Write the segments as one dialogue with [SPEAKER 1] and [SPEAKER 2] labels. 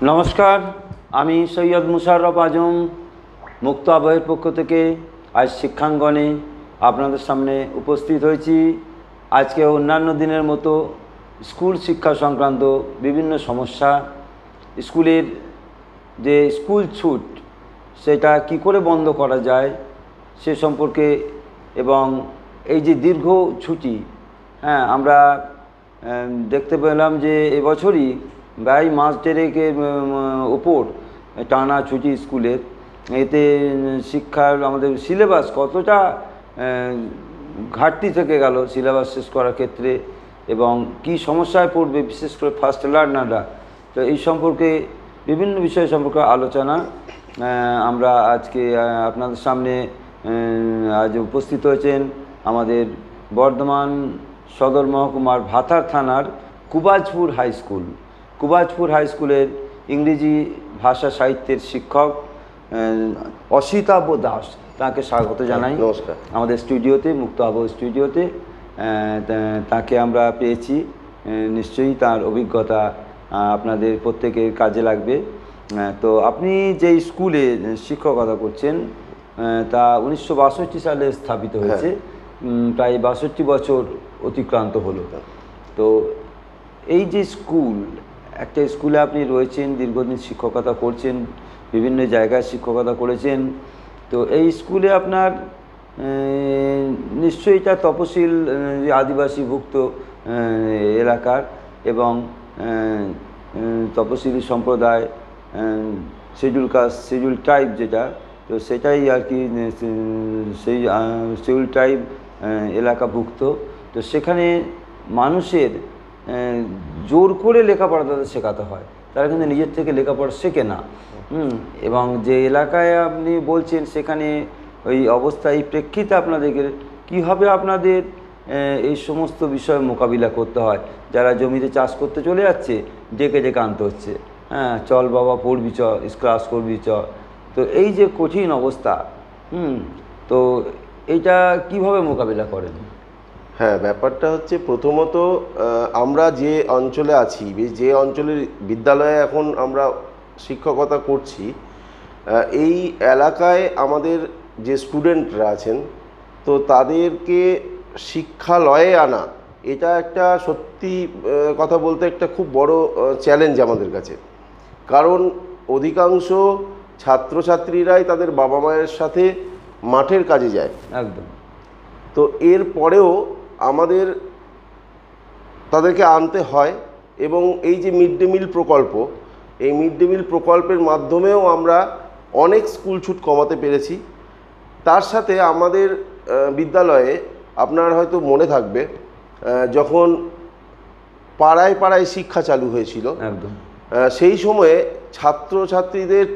[SPEAKER 1] নমস্কার, আমি সৈয়দ মুশাররফ আজম মুক্ত আবহের পক্ষ থেকে আজ শিক্ষাঙ্গনে আপনাদের সামনে উপস্থিত হয়েছি। আজকে অন্যান্য দিনের মতো স্কুল শিক্ষা সংক্রান্ত বিভিন্ন সমস্যা, স্কুলের যে স্কুল ছুট সেটা কি করে বন্ধ করা যায় সে সম্পর্কে, এবং এই যে দীর্ঘ ছুটি, আমরা দেখতে পেলাম যে এবছরই প্রায় মাস দেড়েকের উপর টানা ছুটি স্কুলের। এতে শিক্ষার আমাদের সিলেবাস কতটা ঘাটতি থেকে গেল সিলেবাস শেষ করার ক্ষেত্রে, এবং কি সমস্যায় পড়বে বিশেষ করে ফার্স্ট লার্নাররা। তো এই সম্পর্কে বিভিন্ন বিষয় সম্পর্কে আলোচনা আমরা আজকে আপনাদের সামনে আজ উপস্থিত হয়েছেন আমাদের বর্ধমান সদর মহকুমার ভাতার থানার Kubajpur high school. Kubajpur high স্কুলের ইংরেজি ভাষা সাহিত্যের শিক্ষক অসিতাভ দাস, তাকে স্বাগত জানাই।
[SPEAKER 2] নমস্কার।
[SPEAKER 1] আমাদের স্টুডিওতে, মুক্ত আবহ স্টুডিওতে তাকে আমরা পেয়েছি। নিশ্চয়ই তার অভিজ্ঞতা আপনাদের প্রত্যেকের কাজে লাগবে। তো আপনি যে স্কুলে শিক্ষকতা করছেন তা 1962 সালে স্থাপিত হয়েছে, প্রায় 62 বছর অতিক্রান্ত হলো। তো এই যে স্কুল, একটা স্কুলে আপনি রয়েছেন, দীর্ঘদিন শিক্ষকতা করছেন, বিভিন্ন জায়গায় শিক্ষকতা করেছেন। তো এই স্কুলে আপনার নিশ্চয়ই এটা তপশিল আদিবাসীভুক্ত এলাকার এবং তপশিলি সম্প্রদায়, শিডিউল কাস্ট, শিডিউল ট্রাইব যেটা, তো সেটাই আর কি, সেই শিডিউল ট্রাইব এলাকাভুক্ত। তো সেখানে মানুষের জোর করে লেখাপড়া তাদের শেখাতে হয়, তারা কিন্তু নিজের থেকে লেখাপড়া শেখে না। এবং যে এলাকায় আপনি বলছেন সেখানে ওই অবস্থা, এই প্রেক্ষিতে আপনাদেরকে কীভাবে আপনাদের এই সমস্ত বিষয় মোকাবিলা করতে হয়? যারা জমিতে চাষ করতে চলে যাচ্ছে, ডেকে ডেকে আনতে হচ্ছে, চল বাবা পড়বি, চ ক্লাস করবি, চ। তো এই যে কঠিন অবস্থা, তো এইটা কিভাবে মোকাবিলা করেন?
[SPEAKER 2] হ্যাঁ, ব্যাপারটা হচ্ছে প্রথমত আমরা যে অঞ্চলে আছি, যে অঞ্চলের বিদ্যালয়ে এখন আমরা শিক্ষকতা করছি, এই এলাকায় আমাদের যে স্টুডেন্টরা আছেন, তো তাদেরকে শিক্ষালয়ে আনা, এটা একটা সত্যি কথা বলতে একটা খুব বড় চ্যালেঞ্জ আমাদের কাছে। কারণ অধিকাংশ ছাত্রছাত্রীরাই তাদের বাবা মায়ের সাথে মাঠের কাজে যায়।
[SPEAKER 1] একদম।
[SPEAKER 2] তো এর পরেও আমাদের তাদেরকে আনতে হয়, এবং এই যে মিড ডে মিল প্রকল্প, এই মিড ডে মিল প্রকল্পের মাধ্যমেও আমরা অনেক স্কুল ছুট কমাতে পেরেছি। তার সাথে আমাদের বিদ্যালয়ে আপনার হয়তো মনে থাকবে, যখন পাড়ায় পাড়ায় শিক্ষা চালু হয়েছিল,
[SPEAKER 1] একদম
[SPEAKER 2] সেই সময়ে ছাত্রছাত্রীদের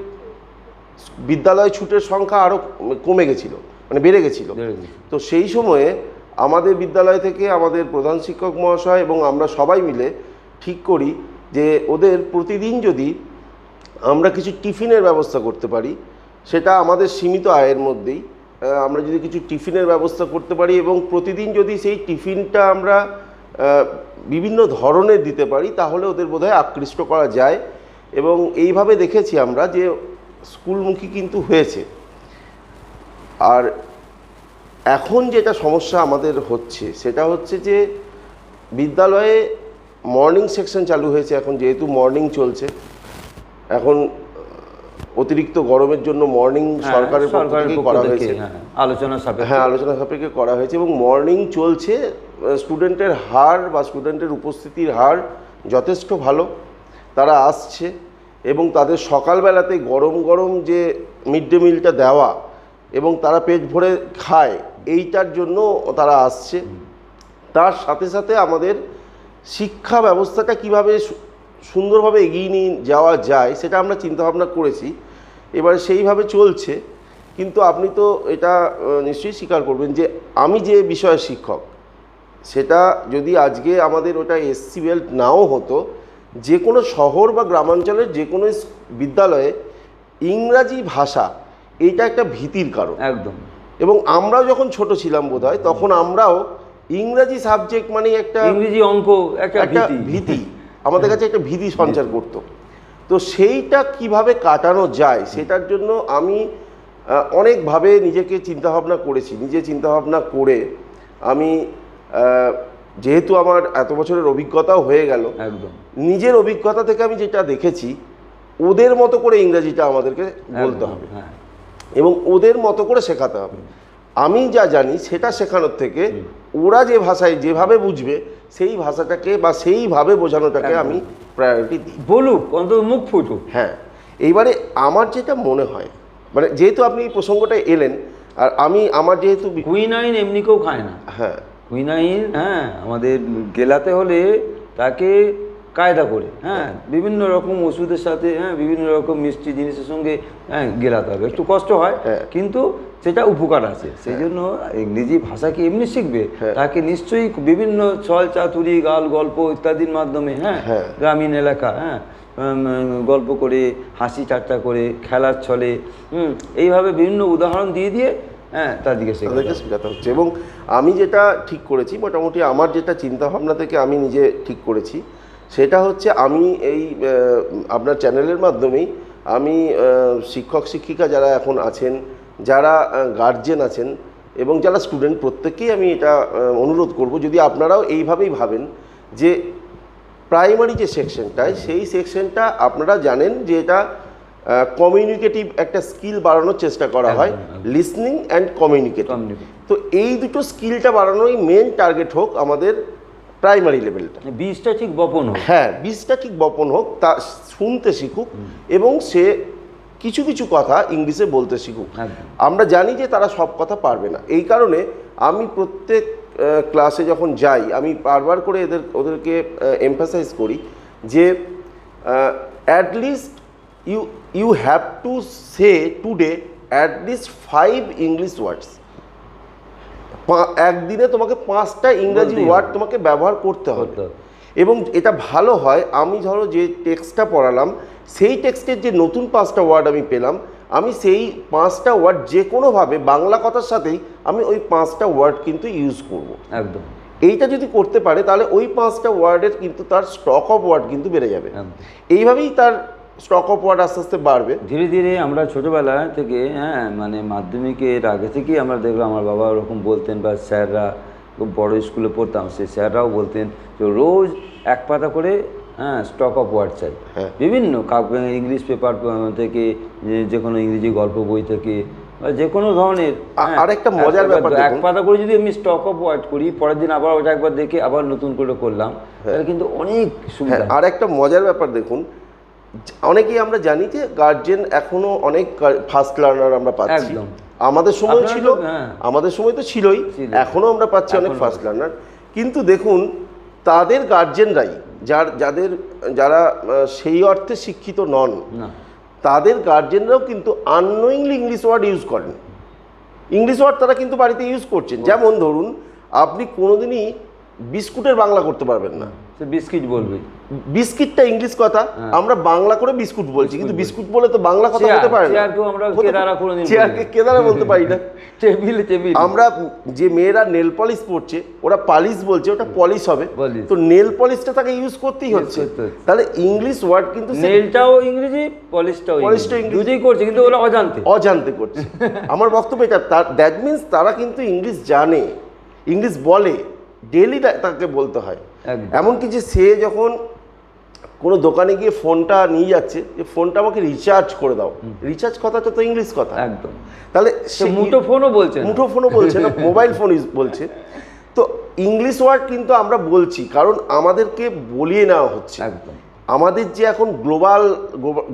[SPEAKER 2] বিদ্যালয় ছুটের সংখ্যা আরও কমে গেছিলো, মানে বেড়ে গেছিলো। তো সেই সময়ে আমাদের বিদ্যালয় থেকে আমাদের প্রধান শিক্ষক মহাশয় এবং আমরা সবাই মিলে ঠিক করি যে ওদের প্রতিদিন যদি আমরা কিছু টিফিনের ব্যবস্থা করতে পারি, সেটা আমাদের সীমিত আয়ের মধ্যেই, আমরা যদি কিছু টিফিনের ব্যবস্থা করতে পারি এবং প্রতিদিন যদি সেই টিফিনটা আমরা বিভিন্ন ধরনের দিতে পারি, তাহলে ওদের বোধহয় আকৃষ্ট করা যায়। এবং এইভাবে দেখেছি আমরা যে স্কুলমুখী কিন্তু হয়েছে। আর এখন যেটা সমস্যা আমাদের হচ্ছে সেটা হচ্ছে যে বিদ্যালয়ে মর্নিং সেকশন চালু হয়েছে এখন, যেহেতু মর্নিং চলছে এখন, অতিরিক্ত গরমের জন্য মর্নিং সরকারের পক্ষ থেকে করা হয়েছে,
[SPEAKER 1] আলোচনা
[SPEAKER 2] সাপেক্ষে করা হয়েছে, এবং মর্নিং চলছে। স্টুডেন্টের হার বা স্টুডেন্টের উপস্থিতির হার যথেষ্ট ভালো, তারা আসছে এবং তাদের সকালবেলাতে গরম গরম যে মিড ডে মিলটা দেওয়া এবং তারা পেট ভরে খায়, এইটার জন্য তারা আসছে। তার সাথে সাথে আমাদের শিক্ষা ব্যবস্থাটা কিভাবে সুন্দরভাবে এগিয়ে নিয়ে যাওয়া যায় সেটা আমরা চিন্তাভাবনা করেছি, এবারে সেইভাবে চলছে। কিন্তু আপনি তো এটা নিশ্চয়ই স্বীকার করবেন যে আমি যে বিষয়ের শিক্ষক, সেটা যদি আজকে আমাদের ওটা এসসি বেল্ট নাও হতো, যে কোনো শহর বা গ্রামাঞ্চলের যে কোনো বিদ্যালয়ে ইংরাজি ভাষা এইটা একটা ভীতির কারণ।
[SPEAKER 1] একদম।
[SPEAKER 2] এবং আমরাও যখন ছোট ছিলাম বোধহয়, তখন আমরাও ইংরাজি সাবজেক্ট মানে একটা
[SPEAKER 1] ইংরেজি অঙ্ক একটা
[SPEAKER 2] ভীতি আমাদের কাছে একটা ভীতি সঞ্চার করত। তো সেইটা কিভাবে কাটানো যায় সেটার জন্য আমি অনেকভাবে নিজেকে চিন্তাভাবনা করেছি। নিজে চিন্তাভাবনা করে আমি যেহেতু আমার এত বছরের অভিজ্ঞতাও হয়ে গেল,
[SPEAKER 1] একদম
[SPEAKER 2] নিজের অভিজ্ঞতা থেকে আমি যেটা দেখেছি, ওদের মতো করে ইংরাজিটা আমাদেরকে বলতে হবে এবং ওদের মতো করে শেখাতে হবে। আমি যা জানি সেটা শেখানোর থেকে ওরা যে ভাষায় যেভাবে বুঝবে সেই ভাষাটাকে বা সেইভাবে বোঝানোটাকে আমি প্রায়োরিটি দিই।
[SPEAKER 1] বলুক, অন্তত মুখ ফুটুক।
[SPEAKER 2] হ্যাঁ, এইবারে আমার যেটা মনে হয়, মানে যেহেতু আপনি এই প্রসঙ্গটা এলেন, আর আমার যেহেতু
[SPEAKER 1] কুইনাইন এমনি কেউ খায় না।
[SPEAKER 2] হ্যাঁ,
[SPEAKER 1] কুইনাইন আমাদের গেলাতে হলে তাকে কায়দা করে বিভিন্ন রকম ওষুধের সাথে বিভিন্ন রকম মিষ্টি জিনিসের সঙ্গে গেলাতে হবে। একটু কষ্ট হয়, কিন্তু সেটা উপকার আছে। সেই জন্য ইংরেজি ভাষাকে এমনি শিখবে, তাকে নিশ্চয়ই বিভিন্ন ছল চাতুরি গাল গল্প ইত্যাদির মাধ্যমে গ্রামীণ এলাকা গল্প করে, হাসি ঠাট্টা করে, খেলার ছলে এইভাবে বিভিন্ন উদাহরণ দিয়ে দিয়ে তাদেরকে
[SPEAKER 2] শেখাতে হচ্ছে। এবং আমি যেটা ঠিক করেছি, মোটামুটি আমার যেটা চিন্তাভাবনা থেকে আমি নিজে ঠিক করেছি, সেটা হচ্ছে আমি এই আপনার চ্যানেলের মাধ্যমেই আমি শিক্ষক শিক্ষিকা যারা এখন আছেন, যারা গার্জেন আছেন এবং যারা স্টুডেন্ট, প্রত্যেককেই আমি এটা অনুরোধ করব, যদি আপনারাও এইভাবেই ভাবেন যে প্রাইমারি যে সেকশনটায়, সেই সেকশনটা আপনারা জানেন যে এটা কমিউনিকেটিভ একটা স্কিল বাড়ানোর চেষ্টা করা হয়, লিসনিং অ্যান্ড কমিউনিকেটিভ। তো এই দুটো স্কিলটা বাড়ানোই মেন টার্গেট হোক আমাদের প্রাইমারি লেভেলটা।
[SPEAKER 1] বীজটা ঠিক বপন হোক।
[SPEAKER 2] বীজটা ঠিক বপন হোক, তা শুনতে শিখুক এবং সে কিছু কিছু কথা ইংলিশে বলতে শিখুক। আমরা জানি যে তারা সব কথা পারবে না, এই কারণে আমি প্রত্যেক ক্লাসে যখন যাই আমি বারবার করে ওদেরকে এমফাসাইজ করি যে at least you have to say today at least 5 English words. একদিনে তোমাকে 5টা ইংরাজি ওয়ার্ড তোমাকে ব্যবহার করতে হবে। এবং এটা ভালো হয়, আমি ধরো যে টেক্সটটা পড়ালাম সেই টেক্সটের যে নতুন 5টা ওয়ার্ড আমি পেলাম, আমি সেই 5টা ওয়ার্ড যে কোনোভাবে বাংলা কথার সাথেই আমি ওই 5টা ওয়ার্ড কিন্তু ইউজ করব।
[SPEAKER 1] একদম
[SPEAKER 2] এইটা যদি করতে পারে তাহলে ওই 5টা ওয়ার্ডের কিন্তু তার স্টক অফ ওয়ার্ড কিন্তু বেড়ে যাবে। এইভাবেই তার স্টক অফ ওয়ার্ড আস্তে আস্তে বাড়বে।
[SPEAKER 1] ধীরে ধীরে আমরা ছোটোবেলা থেকে মানে মাধ্যমিকের আগে থেকেই আমরা দেখলাম, আমার বাবা ওরকম বলতেন, বা স্যাররা, খুব বড়ো স্কুলে পড়তাম, সেই স্যাররাও বলতেন যে রোজ 1 পাতা করে স্টক অফ ওয়ার্ড চাই। বিভিন্ন ইংলিশ পেপার থেকে, যে কোনো ইংরেজি গল্প বই থেকে, বা যে কোনো ধরনের।
[SPEAKER 2] আর একটা মজার ব্যাপার,
[SPEAKER 1] 1 পাতা করে যদি আমি স্টক অফ ওয়ার্ড করি, পরের দিন আবার ওটা একবার দেখে আবার নতুন করে করলাম, তাহলে কিন্তু অনেক সুবিধা।
[SPEAKER 2] আর একটা মজার ব্যাপার দেখুন, অনেকেই আমরা জানি যে গার্জেন এখনো অনেক ফার্স্ট লার্নার আমরা পাচ্ছি। আমাদের সময় ছিল, আমাদের সময় তো ছিলই, এখনো আমরা পাচ্ছি অনেক ফার্স্ট লার্নার। কিন্তু দেখুন তাদের গার্জেনরাই যারা সেই অর্থে শিক্ষিত নন, তাদের গার্জেনরাও কিন্তু আননোয়িংলি ইংলিশ ওয়ার্ড ইউজ করেন। ইংলিশ ওয়ার্ড তারা কিন্তু বাড়িতে ইউজ করছেন। যেমন ধরুন, আপনি কোনোদিনই বিস্কুটের বাংলা করতে পারবেন না,
[SPEAKER 1] বিস্কিট বলবে।
[SPEAKER 2] বিস্কিটটা ইংলিশ কথা, আমরা বাংলা করে বিস্কুট বলছি, কিন্তু বিস্কুট বলে তো বাংলা কথা হতে পারে না। চেয়ারকে কেদারা বলতে পারি না। আমরা যে মেয়েরা নেল পলিশ পরছে, ওরা পালিশ বলছে, ওটা পলিশ হবে, তো নেল পলিশটা তাকে ইউজ করতেই হচ্ছে। তাহলে ইংলিশ ওয়ার্ড কিন্তু
[SPEAKER 1] নেলটাও ইংরেজি, পলিশটাও দুটোই করছে, কিন্তু ওরা
[SPEAKER 2] অজান্তে করছে। আমার বক্তব্য এটা, দ্যাট মিনস তারা কিন্তু ইংলিশ জানে, ইংলিশ বলে, ডেলি তাকে বলতে হয়। এমনকি যে সে যখন কোনো দোকানে গিয়ে ফোনটা নিয়ে যাচ্ছে, যে ফোনটা আমাকে রিচার্জ করে দাও, রিচার্জ কথাটা তো ইংলিশ কথা।
[SPEAKER 1] একদম।
[SPEAKER 2] তাহলে
[SPEAKER 1] সে মুঠোফোনও
[SPEAKER 2] বলছে না, মোবাইল ফোন বলছে। তো ইংলিশ ওয়ার্ড কিন্তু আমরা বলছি কারণ আমাদেরকে বলিয়ে নেওয়া হচ্ছে।
[SPEAKER 1] একদম।
[SPEAKER 2] আমাদের যে এখন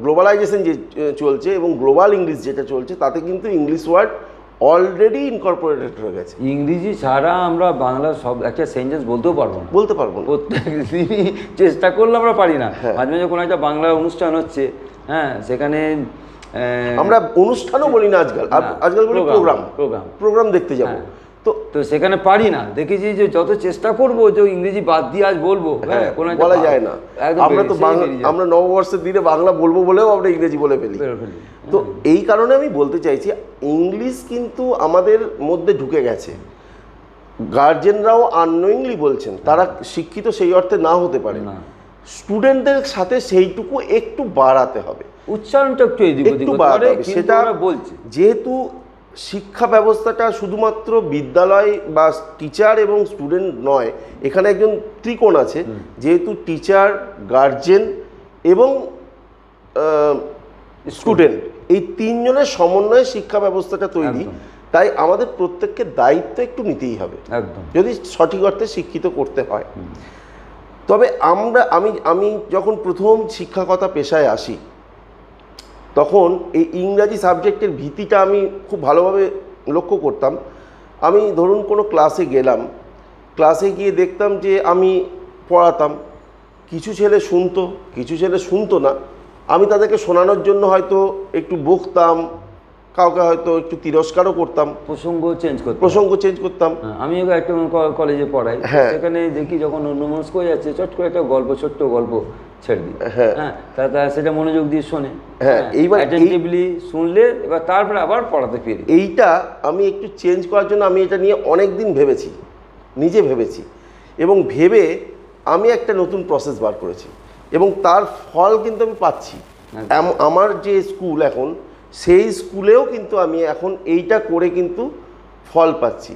[SPEAKER 2] গ্লোবালাইজেশন যে চলছে এবং গ্লোবাল ইংলিশ যেটা চলছে, তাতে কিন্তু ইংলিশ ওয়ার্ড অলরেডি ইনকর্পোরেটেড হয়ে গেছে।
[SPEAKER 1] ইংরেজি ছাড়া আমরা বাংলা সব একটা সেন্টেন্স বলতে পারবো না। প্রত্যেক দিনই চেষ্টা করলে আমরা পারি না। মাঝে মাঝে কোনো একটা বাংলা অনুষ্ঠান হচ্ছে, সেখানে
[SPEAKER 2] আমরা অনুষ্ঠানও বলি না আজকাল বলি প্রোগ্রাম দেখতে যাবো,
[SPEAKER 1] তো সেখানে পারি না। দেখেছি যে যত চেষ্টা করবো যে ইংরেজি বাদ দিয়ে আজ বলবো,
[SPEAKER 2] বলা যায় না। আমরা নববর্ষের দিনে বাংলা বলবো বলেও আমরা ইংরেজি বলে ফেলি। তো এই কারণে আমি বলতে চাইছি, ইংলিশ কিন্তু আমাদের মধ্যে ঢুকে গেছে। গার্জেনরাও আননোয়িংলি বলছেন, তারা শিক্ষিত সেই অর্থে না হতে পারে, স্টুডেন্টদের সাথে সেইটুকু একটু বাড়াতে হবে,
[SPEAKER 1] উচ্চারণটা একটু এদিক ওদিক
[SPEAKER 2] একটু
[SPEAKER 1] হতে
[SPEAKER 2] বাড়াতে
[SPEAKER 1] পারে,
[SPEAKER 2] হবে।
[SPEAKER 1] কিন্তু
[SPEAKER 2] সেটা
[SPEAKER 1] ওরা বলছে
[SPEAKER 2] যেহেতু শিক্ষা ব্যবস্থাটা শুধুমাত্র বিদ্যালয় বা টিচার এবং স্টুডেন্ট নয়, এখানে একজন ত্রিকোণ আছে, যেহেতু টিচার, গার্জেন এবং স্টুডেন্ট, এই তিনজনের সমন্বয়ে শিক্ষা ব্যবস্থাটা তৈরি।
[SPEAKER 1] একদম।
[SPEAKER 2] তাই আমাদের প্রত্যেককে দায়িত্ব একটু নিতেই হবে
[SPEAKER 1] একদম।
[SPEAKER 2] যদি সঠিক অর্থে শিক্ষিত করতে হয়। তবে আমি যখন প্রথম শিক্ষকতা পেশায় আসি, তখন এই ইংরাজি সাবজেক্টের ভীতিটা আমি খুব ভালোভাবে লক্ষ্য করতাম। আমি ধরুন কোনো ক্লাসে গেলাম, ক্লাসে গিয়ে দেখতাম যে আমি পড়াতাম, কিছু ছেলে শুনতো, কিছু ছেলে শুনতো না। আমি তাদেরকে শোনানোর জন্য হয়তো একটু বকতাম, কাউকে হয়তো একটু তিরস্কারও করতাম,
[SPEAKER 1] প্রসঙ্গ চেঞ্জ করতাম।
[SPEAKER 2] আমি
[SPEAKER 1] একটা কলেজে পড়াই, সেখানে দেখি যখন অন্যমনস্ক হয়ে যাচ্ছে, চট করে একটা ছোট্ট গল্প ছেড়ে দিই, হ্যাঁ, তা সেটা মনোযোগ দিয়ে শোনে, এইবার অ্যাটেন্টিভলি শুনলে, এবার তারপরে আবার পড়াতে ফিরি।
[SPEAKER 2] এইটা আমি একটু চেঞ্জ করার জন্য আমি এটা নিয়ে অনেক দিন ভেবেছি, নিজে ভেবেছি, এবং ভেবে আমি একটা নতুন প্রসেস বার করেছি, এবং তার ফল কিন্তু আমি পাচ্ছি। আমার যে স্কুল এখন, সেই স্কুলেও কিন্তু আমি এখন এইটা করে কিন্তু ফল পাচ্ছি।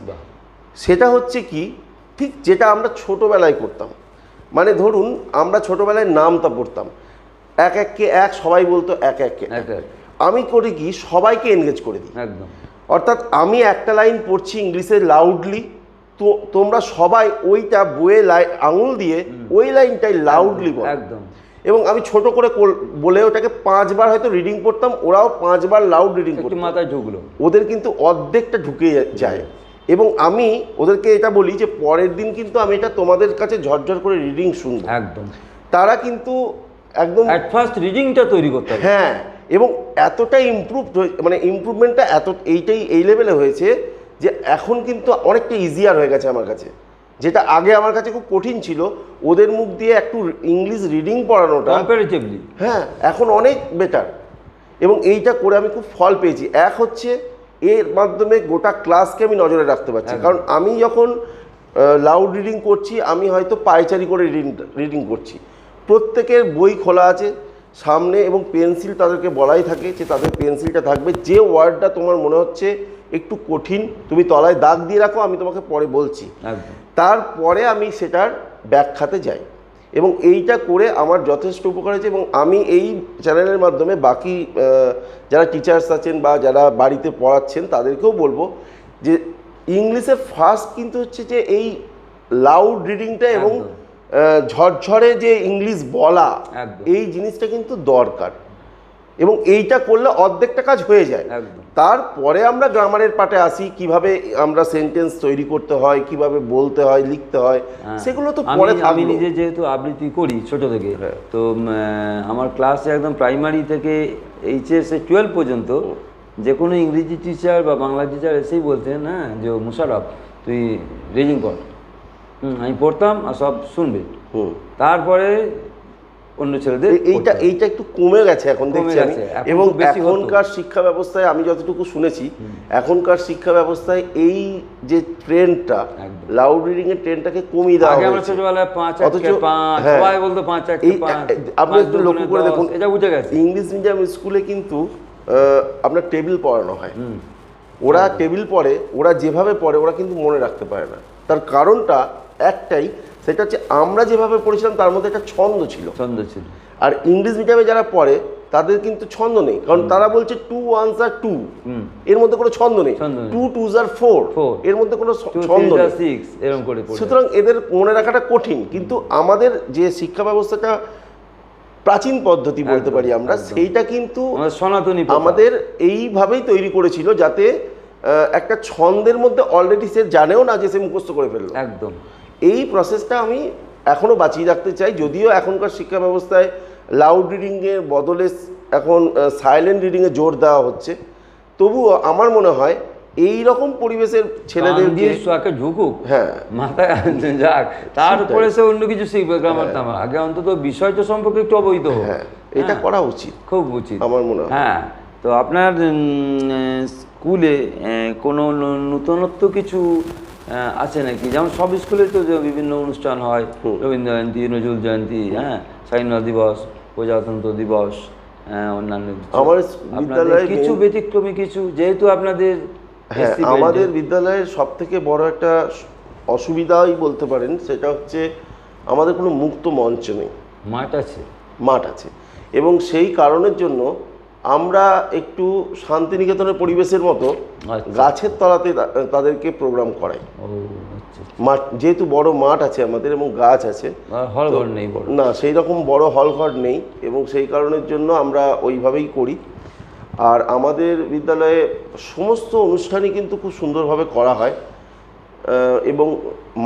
[SPEAKER 2] সেটা হচ্ছে কি, ঠিক যেটা আমরা ছোটোবেলায় করতাম। মানে ধরুন আমরা ছোটোবেলায় নামতা পড়তাম, এক এককে এক, সবাই বলতো এক এককে এক। আমি করি কি, সবাইকে এনগেজ করে দিই।
[SPEAKER 1] একদম।
[SPEAKER 2] অর্থাৎ আমি একটা লাইন পড়ছি ইংলিশে লাউডলি, তো তোমরা সবাই ওইটা বইয়ে আঙুল দিয়ে ওই লাইনটাই লাউডলি বলো।
[SPEAKER 1] একদম।
[SPEAKER 2] এবং আমি ছোট করে বলে ওটাকে 5 বার হয়তো রিডিং করতাম, ওরাও 5 বার লাউড রিডিং করতো,
[SPEAKER 1] মাথায় ঢুকলো,
[SPEAKER 2] ওদের কিন্তু অর্ধেকটা ঢুকে যায়। এবং আমি ওদেরকে এটা বলি যে পরের দিন কিন্তু আমি এটা তোমাদের কাছে ঝরঝর করে রিডিং শুনবো।
[SPEAKER 1] একদম।
[SPEAKER 2] তারা কিন্তু একদম
[SPEAKER 1] অ্যাট ফার্স্ট রিডিংটা তৈরি করতে হবে।
[SPEAKER 2] হ্যাঁ, এবং এতটাই মানে ইমপ্রুভমেন্টটা এই লেভেলে হয়েছে যে এখন কিন্তু অনেকটা ইজিয়ার হয়ে গেছে আমার কাছে। যেটা আগে আমার কাছে খুব কঠিন ছিল, ওদের মুখ দিয়ে একটু ইংলিশ রিডিং পড়ানোটা
[SPEAKER 1] কম্পারেটিভলি,
[SPEAKER 2] হ্যাঁ, এখন অনেক বেটার। এবং এইটা করে আমি খুব ফল পেয়েছি। এক হচ্ছে এর মাধ্যমে গোটা ক্লাসকে আমি নজরে রাখতে পারছি, কারণ আমি যখন লাউড রিডিং করছি, আমি হয়তো পায়চারি করে রিডিং করছি, প্রত্যেকের বই খোলা আছে সামনে, এবং পেন্সিল তাদেরকে বলাই থাকে যে তাদের পেন্সিলটা থাকবে, যে ওয়ার্ডটা তোমার মনে হচ্ছে একটু কঠিন তুমি তলায় দাগ দিয়ে রাখো, আমি তোমাকে পরে বলছি। তারপরে আমি সেটার ব্যাখ্যাতে যাই, এবং এইটা করে আমার যথেষ্ট উপকার হয়েছে। এবং আমি এই চ্যানেলের মাধ্যমে বাকি যারা টিচার্স আছেন বা যারা বাড়িতে পড়াচ্ছেন তাদেরকেও বলবো যে ইংলিশে ফার্স্ট কিন্তু হচ্ছে যে এই লাউড রিডিংটা এবং ঝরঝরে যে ইংলিশ বলা, এই জিনিসটা কিন্তু দরকার, এবং এইটা করলে অর্ধেকটা কাজ হয়ে যায়। তারপরে আমরা গ্রামারের পার্টে আসি, কিভাবে আমরা সেন্টেন্স তৈরি করতে হয়, কিভাবে বলতে হয়, লিখতে হয়, সেগুলো তো পরে থাকবে।
[SPEAKER 1] আমি নিজে যেহেতু আবৃত্তি করি ছোট থেকে, তো আমার ক্লাসে একদম প্রাইমারি থেকে HS 12 পর্যন্ত যে কোনো ইংরেজি টিচার বা বাংলা টিচার এসেই বলতেন, হ্যাঁ, যে মুশারফ তুই রিডিং কর, আমি পড়তাম আর সব শুনবে। তারপরে অন্য ছেলেদের
[SPEAKER 2] এইটা একটু কমে গেছে এখন দেখছি আমি। এবং এখনকার শিক্ষা ব্যবস্থায় আমি যতটুকু শুনেছি, এখনকার শিক্ষা ব্যবস্থায় এই যে ট্রেন্ডটা, লাউড রিডিং এর ট্রেন্ডটাকে কমিয়ে দেওয়া হয়েছে।
[SPEAKER 1] আমরা ছোটবেলায় 5-1-5 সবাই বলতো 5-1-5।
[SPEAKER 2] আপনি একটু লক্ষ্য করে দেখুন,
[SPEAKER 1] এটা বুঝে গেছে।
[SPEAKER 2] ইংলিশ মিডিয়াম স্কুলে কিন্তু আপনার টেবিল পড়ানো হয়, ওরা টেবিল পড়ে, ওরা যেভাবে পড়ে ওরা কিন্তু মনে রাখতে পারে না। তার কারণটা একটাই, সেটা হচ্ছে আমরা যেভাবে পড়েছিলাম তার মধ্যে একটা ছন্দ ছিল। আর ইংলিশ মিডিয়ামে যারা পড়ে তাদের কিন্তু ছন্দ নেই, কারণ তারা বলছে 2 1s are 2, এর মধ্যে কোনো ছন্দ নেই। 2 2s are 4, এর মধ্যে কোনো ছন্দ নেই। সুতরাং এদের মনে রাখাটা কঠিন। কিন্তু আমাদের যে শিক্ষা ব্যবস্থাটা প্রাচীন পদ্ধতি বলতে পারি আমরা, সেইটা কিন্তু
[SPEAKER 1] সনাতনী
[SPEAKER 2] আমাদের এইভাবেই তৈরি করেছিল, যাতে একটা ছন্দের মধ্যে অলরেডি সে জানেও না যে সে মুখস্থ করে ফেললো।
[SPEAKER 1] একদম।
[SPEAKER 2] এই প্রসেসটা আমি এখনও বাঁচিয়ে রাখতে চাই। যদিও এখনকার শিক্ষা ব্যবস্থায় লাউড রিডিংয়ের বদলে এখন সাইলেন্ট রিডিংয়ে জোর দেওয়া হচ্ছে, তবুও আমার মনে হয় এই রকম পরিবেশের ছেলেদের
[SPEAKER 1] ঢুকুক, হ্যাঁ, মাথায় যাক, তারপরে সে অন্য কিছু শিখবে। আগে অন্তত বিষয়টা সম্পর্কে একটু অবহিত হোক।
[SPEAKER 2] হ্যাঁ, এটা করা উচিত,
[SPEAKER 1] খুব উচিত
[SPEAKER 2] আমার মনে হয়।
[SPEAKER 1] হ্যাঁ। তো আপনার স্কুলে কোনো নূতনত্ব কিছু আছে নাকি? যেমন সব স্কুলে তো যে বিভিন্ন অনুষ্ঠান হয়, রবীন্দ্র জয়ন্তী, নজরুল জয়ন্তী, স্বাধীনতা দিবস, প্রজাতন্ত্র দিবস, অন্যান্য
[SPEAKER 2] আমার
[SPEAKER 1] আপনাদের
[SPEAKER 2] বিদ্যালয়ে
[SPEAKER 1] কিছু ব্যতিক্রমী কিছু, যেহেতু আপনাদের
[SPEAKER 2] আমাদের বিদ্যালয়ের সব থেকে বড় একটা অসুবিধাই বলতে পারেন, সেটা হচ্ছে আমাদের কোনো মুক্ত মঞ্চ নেই। মাঠ আছে এবং সেই কারণের জন্য আমরা একটু শান্তিনিকেতনের পরিবেশের মতো গাছের তলাতে তাদেরকে প্রোগ্রাম করাই। মাঠ যেহেতু বড় মাঠ আছে আমাদের এবং গাছ আছে,
[SPEAKER 1] হলঘর নেই
[SPEAKER 2] না, সেই রকম বড় হলঘর নেই এবং সেই কারণের জন্য আমরা ওইভাবেই করি। আর আমাদের বিদ্যালয়ে সমস্ত অনুষ্ঠানই কিন্তু খুব সুন্দরভাবে করা হয় এবং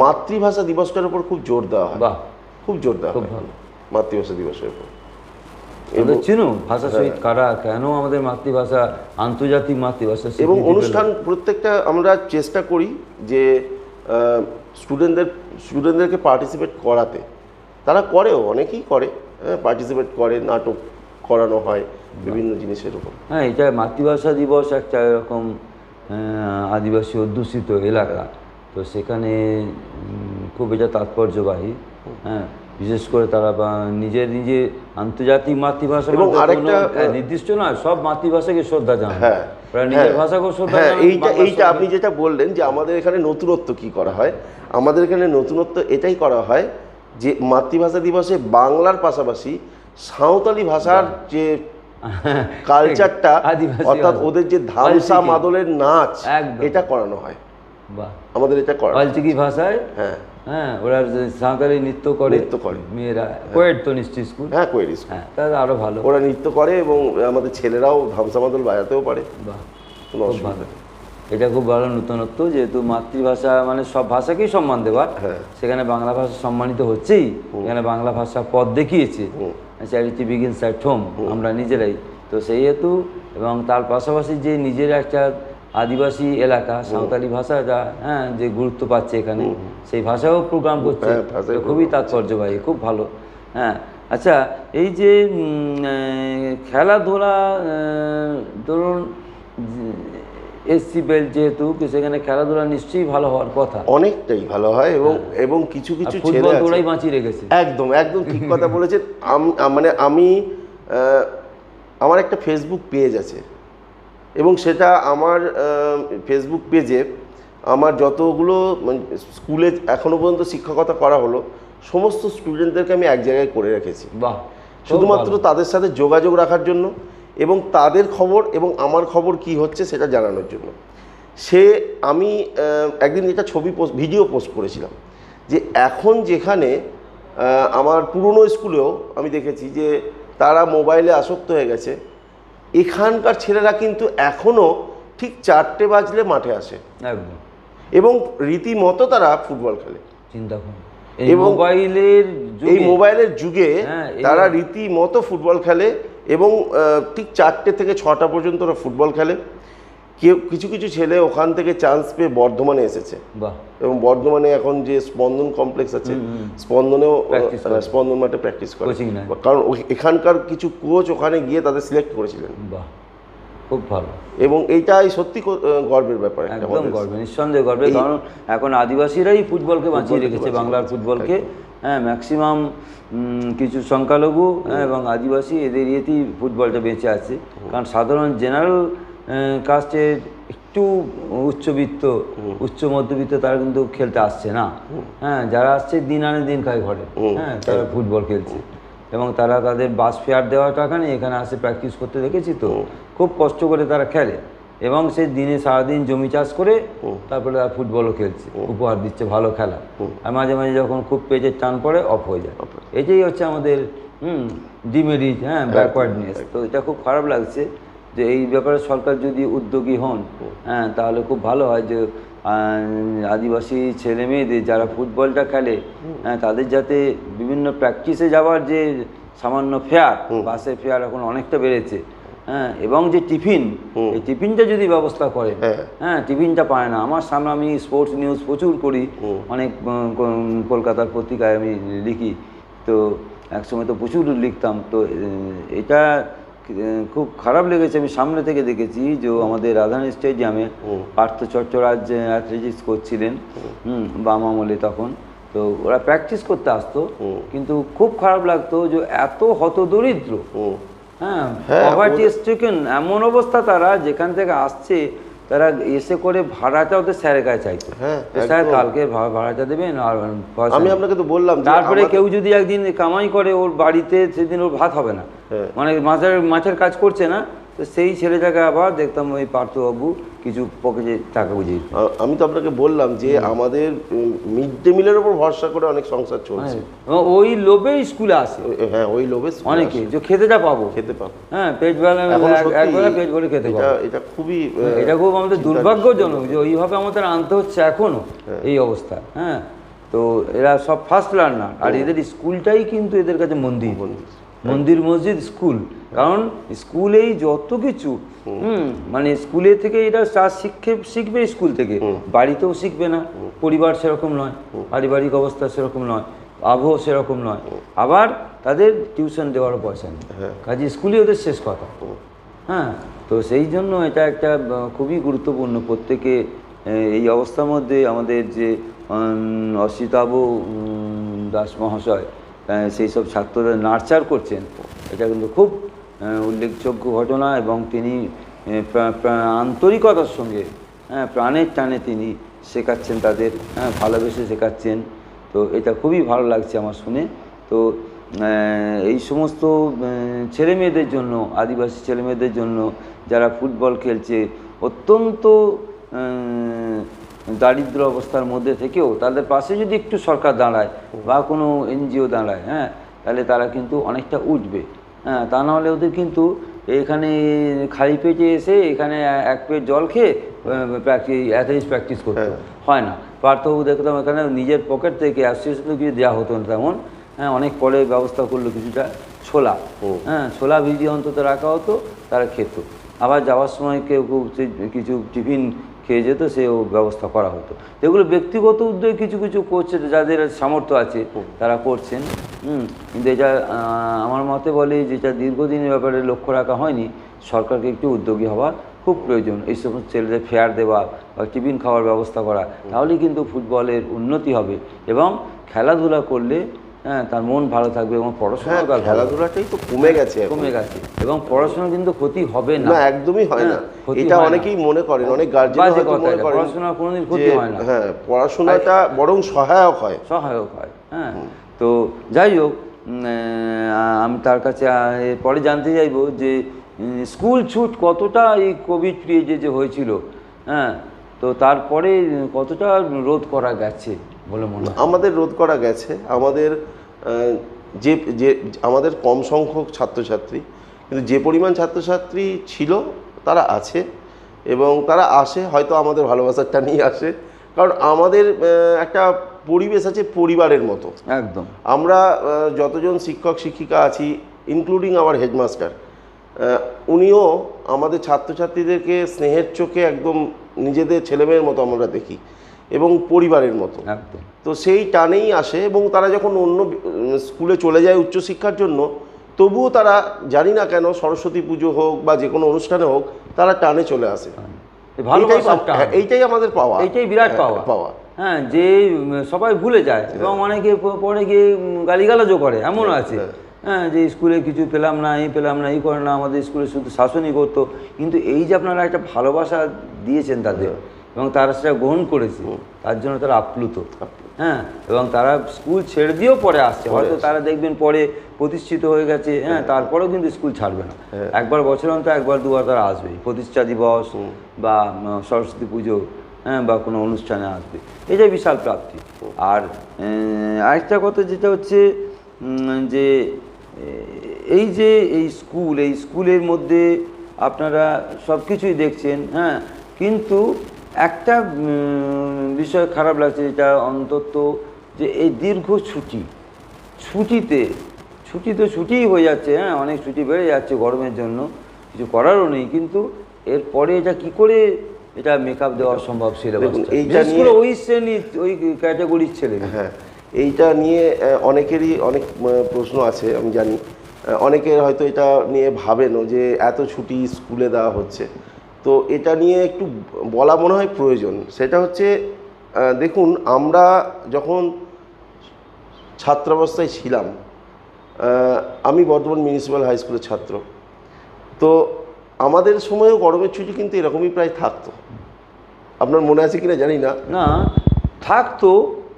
[SPEAKER 2] মাতৃভাষা দিবসটার উপর খুব জোর দেওয়া হয়, খুব জোর দেওয়া হয় মাতৃভাষা দিবসের উপর।
[SPEAKER 1] চিনো ভাষা শহীদ কারা, কেন আমাদের মাতৃভাষা আন্তর্জাতিক মাতৃভাষা,
[SPEAKER 2] এবং অনুষ্ঠান প্রত্যেকটা আমরা চেষ্টা করি যে স্টুডেন্টদেরকে পার্টিসিপেট করাতে। তারা করেও, অনেকেই করে, পার্টিসিপেট করে, নাটক করানো হয় বিভিন্ন জিনিসের উপর।
[SPEAKER 1] এটা মাতৃভাষা দিবস একটা এরকম আদিবাসী অধ্যুষিত এলাকা, তো সেখানে খুব এটা তাৎপর্যবাহী। বিশেষ করে তারা নিজে আন্তর্জাতিক মাতৃভাষা
[SPEAKER 2] এবং আরেকটা
[SPEAKER 1] নির্দিষ্ট নয়, সব মাতৃভাষাকে শ্রদ্ধা জানায়, নিজের ভাষাকেও শ্রদ্ধা জানায়।
[SPEAKER 2] এইটা আপনি যেটা বললেন যে আমাদের এখানে নতুনত্ব কি করা হয়, আমাদের এখানে নতুনত্ব এটাই করা হয় যে মাতৃভাষা দিবসে বাংলার পাশাপাশি সাঁওতালি ভাষার যে কালচারটা, অর্থাৎ ওদের যে ধামসা মাদলের নাচ, এটা করানো হয় আমাদের। এটা করা
[SPEAKER 1] ভাষায়, ওরা সাঁওতালি নৃত্য করে মেয়েরা, কোয়েড তো নিশ্চয়ই স্কুল,
[SPEAKER 2] কোয়েড স্কুল,
[SPEAKER 1] তাহলে আরো ভালো,
[SPEAKER 2] ওরা নৃত্য করে এবং আমাদের ছেলেরাও ধামসা মাদল বাজাতেও পারে।
[SPEAKER 1] খুব ভালো, এটা খুব ভালো নতুনত্ব, যেহেতু মাতৃভাষা মানে সব ভাষাকেই সম্মান দেওয়ার, সেখানে বাংলা ভাষা সম্মানিত হচ্ছেই। এখানে বাংলা ভাষা পথ দেখিয়েছে, চ্যারিটি বিগিনস অ্যাট হোম, আমরা নিজেরাই তো সেই হেতু। এবং তার পাশাপাশি যে নিজের একটা আদিবাসী এলাকা, সাঁওতালি ভাষাটা যে গুরুত্ব পাচ্ছে এখানে, সেই ভাষাও প্রোগ্রাম করছে, খুবই তাৎপর্যবাহী, খুব ভালো। আচ্ছা, এই যে খেলাধুলা, ধরুন এসসি বেল্ট যেহেতু, সেখানে খেলাধুলা নিশ্চয়ই ভালো হওয়ার কথা,
[SPEAKER 2] অনেকটাই ভালো হয় এবং কিছু ছেলে
[SPEAKER 1] দৌড়াই বাঁচিয়ে রেখেছে।
[SPEAKER 2] একদম ঠিক কথা বলেছেন। মানে আমার একটা ফেসবুক পেজ আছে এবং সেটা আমার ফেসবুক পেজে আমার যতগুলো স্কুলে এখনো পর্যন্ত শিক্ষকতা করা হলো, সমস্ত স্টুডেন্টদেরকে আমি এক জায়গায় করে রেখেছি, শুধুমাত্র তাদের সাথে যোগাযোগ রাখার জন্য এবং তাদের খবর এবং আমার খবর কি হচ্ছে সেটা জানানোর জন্য। আমি একদিন এটা ভিডিও পোস্ট করেছিলাম যে এখন যেখানে আমার পুরনো স্কুলেও আমি দেখেছি যে তারা মোবাইলে আসক্ত হয়ে গেছে, এখানকার ছেলেরা কিন্তু এখনও ঠিক 4টে বাজলে মাঠে আসে এবং রীতিমতো তারা ফুটবল খেলে।
[SPEAKER 1] চিন্তা করুন, এই
[SPEAKER 2] মোবাইলের যুগে তারা রীতিমতো ফুটবল খেলে এবং ঠিক 4টে থেকে 6টা পর্যন্ত ওরা ফুটবল খেলে। কিছু ছেলে ওখান থেকে চান্স পেয়ে বর্ধমানে এসেছে এবং বর্ধমানে এখন যে স্পন্দন কমপ্লেক্স আছে, স্পন্দন মাঠে প্র্যাকটিস করে, কারণ এখানকার কিছু কোচ ওখানে গিয়ে তাদের সিলেক্ট করেছিলেন।
[SPEAKER 1] খুব ভালো,
[SPEAKER 2] এবং এইটাই সত্যি গর্বের ব্যাপার,
[SPEAKER 1] একদম গর্বের, নিঃসন্দেহে গর্বের। কারণ এখন আদিবাসীরাই ফুটবলকে বাঁচিয়ে রেখেছে, বাংলার ফুটবলকে। ম্যাক্সিমাম কিছু সংখ্যালঘু এবং আদিবাসী, এদের ইয়েতেই ফুটবলটা বেঁচে আছে। কারণ সাধারণ জেনারেল কাস্টের একটু উচ্চবিত্ত, উচ্চ মধ্যবিত্ত, তারা কিন্তু খেলতে আসছে না। যারা আসছে দিন আনে দিন খায় ঘরে, তারা ফুটবল খেলছে এবং তারা তাদের বাস ফেয়ার দেওয়ার টাকা নেই, এখানে আসে প্র্যাকটিস করতে দেখেছি তো, খুব কষ্ট করে তারা খেলে এবং সেই দিনে সারাদিন জমি চাষ করে তারপরে তারা ফুটবলও খেলছে, উপহার দিচ্ছে ভালো খেলা। আর মাঝে মাঝে যখন খুব পেজের টান পড়ে অফ হয়ে যায়। এটাই হচ্ছে আমাদের ডিমেরিট, ব্যাকওয়ার্ডনেস। তো এটা খুব খারাপ লাগছে যে এই ব্যাপারে সরকার যদি উদ্যোগী হন, তাহলে খুব ভালো হয় যে আদিবাসী ছেলে মেয়েদের যারা ফুটবলটা খেলে, তাদের যাতে বিভিন্ন প্র্যাকটিসে যাওয়ার যে সামান্য ফেয়ার, বাসের ফেয়ার এখন অনেকটা বেড়েছে, এবং যে টিফিন, এই টিফিনটা যদি ব্যবস্থা করে, টিফিনটা পায় না। আমার সামনে, আমি স্পোর্টস নিউজ প্রচুর করি, অনেক কলকাতার পত্রিকায় আমি লিখি, তো একসময় তো প্রচুর লিখতাম। তো এটা খুব খারাপ লেগেছে, আমি সামনে থেকে দেখেছি যে আমাদের রাজধানী স্টেডিয়ামে পার্থ চট্টরাজ অ্যাথলেটিক্স করছিলেন বাম আমলে তখন, তো ওরা প্র্যাকটিস করতে আসতো, কিন্তু খুব খারাপ লাগতো যে এত হতদরিদ্র, হ্যাঁ পভার্টি স্ট্রিকেন এমন অবস্থা, তারা যেখান থেকে আসছে তারা এসে করে ভাড়াটা ওদের স্যারের কাছে চাইতো, স্যার কালকে ভাড়াটা দেবেন, আর
[SPEAKER 2] আমি আপনাকে তো বললাম
[SPEAKER 1] তারপরে কেউ যদি একদিন কামাই করে ওর বাড়িতে, সেদিন ওর ভাত হবে না, মানে মাছের কাজ করছে না, তো সেই ছেলেটাকে আবার দেখতাম ওই পার্থবাবু কিছু পকেটে টাকা বুঝিয়ে।
[SPEAKER 2] আমি তো আপনাকে বললাম যে আমাদের মিড ডে মিলের উপর ভরসা করে অনেক সংসার চলছে,
[SPEAKER 1] ওই লোভে স্কুলে আসে,
[SPEAKER 2] হ্যাঁ ওই লোভে
[SPEAKER 1] অনেকে যে খেতেটা পাবো, হ্যাঁ পেট বেলা একবেলা পেট ভরে খেতে পাবো,
[SPEAKER 2] এটা খুবই,
[SPEAKER 1] এটা খুব আমাদের দুর্ভাগ্যজনক যে ওইভাবে আমাদের আনতে হচ্ছে এখনো এই অবস্থা। হ্যাঁ, তো এরা সব ফার্স্ট লার্নার, আর এদের স্কুলটাই কিন্তু এদের কাছে মন্দির, মন্দির মসজিদ স্কুল, কারণ স্কুলেই যত কিছু, মানে স্কুলে থেকে এরা শিখবে স্কুল থেকে, বাড়িতেও শিখবে না, পরিবার সেরকম নয়, পারিবারিক অবস্থা সেরকম নয়, আবহাওয়া সেরকম নয়, আবার তাদের টিউশন দেওয়ারও পয়সা নেই, কাজে স্কুলই ওদের শেষ কথা। হ্যাঁ, তো সেই জন্য এটা একটা খুবই গুরুত্বপূর্ণ, প্রত্যেকে এই অবস্থার মধ্যে আমাদের যে অসিতাভ দাস মহাশয় সেই সব ছাত্রদের নার্চার করছেন, এটা কিন্তু খুব উল্লেখযোগ্য ঘটনা, এবং তিনি আন্তরিকতার সঙ্গে, হ্যাঁ প্রাণের টানে তিনি শেখাচ্ছেন তাদের, হ্যাঁ ভালোবেসে শেখাচ্ছেন, তো এটা খুবই ভালো লাগছে আমার শুনে। তো এই সমস্ত ছেলেমেয়েদের জন্য, আদিবাসী ছেলেমেয়েদের জন্য যারা ফুটবল খেলছে, অত্যন্ত দারিদ্র অবস্থার মধ্যে থেকেও তাদের পাশে যদি একটু সরকার দাঁড়ায় বা কোনো এনজিও দাঁড়ায়, হ্যাঁ তাহলে তারা কিন্তু অনেকটা উঠবে। হ্যাঁ, তা নাহলে ওদের কিন্তু এখানে খালি পেটে এসে এখানে এক প্লেট জল খেয়ে অ্যাথলেটিক্স প্র্যাকটিস করতে হয় না। পার্থবাবু দেখতাম এখানে নিজের পকেট থেকে অ্যাসোসিয়েশন কিছু দেওয়া হতো না তেমন, হ্যাঁ অনেক পরে ব্যবস্থা করলো কিছুটা ছোলা, হ্যাঁ ছোলা ভিজিয়ে অন্তত রাখা হতো, তারা খেত, আবার যাওয়ার সময় কেউ কিছু টিফিন খেয়ে যেত, সেও ব্যবস্থা করা হতো। এগুলো ব্যক্তিগত উদ্যোগে কিছু কিছু করছে, যাদের সামর্থ্য আছে তারা করছেন, কিন্তু এটা আমার মতে বলে যেটা দীর্ঘদিনের ব্যাপারে লক্ষ্য রাখা হয়নি, সরকারকে একটু উদ্যোগী হওয়া খুব প্রয়োজন, এই সমস্ত ছেলেদের ফেয়ার দেওয়া বা টিফিন খাওয়ার ব্যবস্থা করা, তাহলেই কিন্তু ফুটবলের উন্নতি হবে, এবং খেলাধুলা করলে হ্যাঁ তার মন ভালো থাকবে, এবং পড়াশোনা,
[SPEAKER 2] খেলাধুলাটাই তো কমে গেছে,
[SPEAKER 1] এবং পড়াশোনা কিন্তু ক্ষতি হবে না,
[SPEAKER 2] একদমই হয় না, এটা অনেকেই মনে করেন, অনেক গার্জিয়ান মনে করেন
[SPEAKER 1] পড়াশোনা কোনোদিন ক্ষতি হয় না,
[SPEAKER 2] হ্যাঁ পড়াশোনাটা বরং সহায়ক হয়।
[SPEAKER 1] হ্যাঁ, তো যাই হোক, আমি তার কাছে পরে জানতে চাইবো যে স্কুল ছুট কতটা এই কোভিড পিরিয়ডে যে হয়েছিল, হ্যাঁ তো তারপরে কতটা রোধ করা গেছে বলে মনে হয়?
[SPEAKER 2] আমাদের রোধ করা গেছে, আমাদের যে আমাদের কম সংখ্যক ছাত্রছাত্রী, কিন্তু যে পরিমাণ ছাত্রছাত্রী ছিল তারা আছে, এবং তারা আসে হয়তো আমাদের ভালোবাসাটা নিয়ে আসে, কারণ আমাদের একটা পরিবেশ আছে পরিবারের মতো
[SPEAKER 1] একদম।
[SPEAKER 2] আমরা যতজন শিক্ষক শিক্ষিকা আছি, ইনক্লুডিং আওয়ার হেডমাস্টার, উনিও আমাদের ছাত্রছাত্রীদেরকে স্নেহের চোখে একদম নিজেদের ছেলেমেয়ের মতো আমরা দেখি, এবং পরিবারের মতো, তো সেই টানেই আসে, এবং তারা যখন অন্য স্কুলে চলে যায় উচ্চশিক্ষার জন্য, তবুও তারা জানি না কেন সরস্বতী পুজো হোক বা যে কোনো অনুষ্ঠানে হোক, তারা টানে চলে আসে, এইটাই আমাদের পাওয়া,
[SPEAKER 1] এইটাই বিরাট পাওয়া। হ্যাঁ, যে সবাই ভুলে যায়, এবং অনেকে পরে গিয়ে গালিগালাজও করে, এমন আছে হ্যাঁ যে স্কুলে কিছু পেলাম না, এই করে না, আমাদের স্কুলে শুধু শাসনই করতো, কিন্তু এই যে আপনারা একটা ভালোবাসা দিয়েছেন তাদের, এবং তারা সেটা গ্রহণ করেছে, তার জন্য তারা আপ্লুত। হ্যাঁ, এবং তারা স্কুল ছেড়ে দিয়েও পরে আসছে, হয়তো তারা দেখবেন পরে প্রতিষ্ঠিত হয়ে গেছে, হ্যাঁ তারপরেও কিন্তু স্কুল ছাড়বে না, একবার বছর অন্তর একবার দুবার তারা আসবেই, প্রতিষ্ঠা দিবস বা সরস্বতী পুজো, হ্যাঁ বা কোনো অনুষ্ঠানে আসবে, এটাই বিশাল প্রাপ্তি। আর আরেকটা কথা যেটা হচ্ছে যে এই যে এই স্কুলের মধ্যে আপনারা সব কিছুই দেখছেন, হ্যাঁ কিন্তু একটা বিষয় খারাপ লাগছে, যেটা অন্তত যে এই দীর্ঘ ছুটিই হয়ে যাচ্ছে, হ্যাঁ অনেক ছুটি বেড়ে যাচ্ছে গরমের জন্য, কিছু করারও নেই, কিন্তু এরপরে এটা কি করে এটা মেকআপ দেওয়া সম্ভব সিলেবাসটা, বিশেষ করে ওই শ্রেণীর ওই ক্যাটাগরির ছেলে।
[SPEAKER 2] হ্যাঁ, এইটা নিয়ে অনেকেরই অনেক প্রশ্ন আছে, আমি জানি, অনেকের হয়তো এটা নিয়ে ভাবেনও যে এত ছুটি স্কুলে দেওয়া হচ্ছে, তো এটা নিয়ে একটু বলা মনে হয় প্রয়োজন। সেটা হচ্ছে দেখুন, আমরা যখন ছাত্রাবস্থায় ছিলাম, আমি বর্ধমান মিউনিসিপ্যাল হাই স্কুলের ছাত্র, তো আমাদের সময়ও গরমের ছুটি কিন্তু এরকমই প্রায় থাকতো। আপনার মনে আছে কিনা জানি না।
[SPEAKER 1] না থাকতো,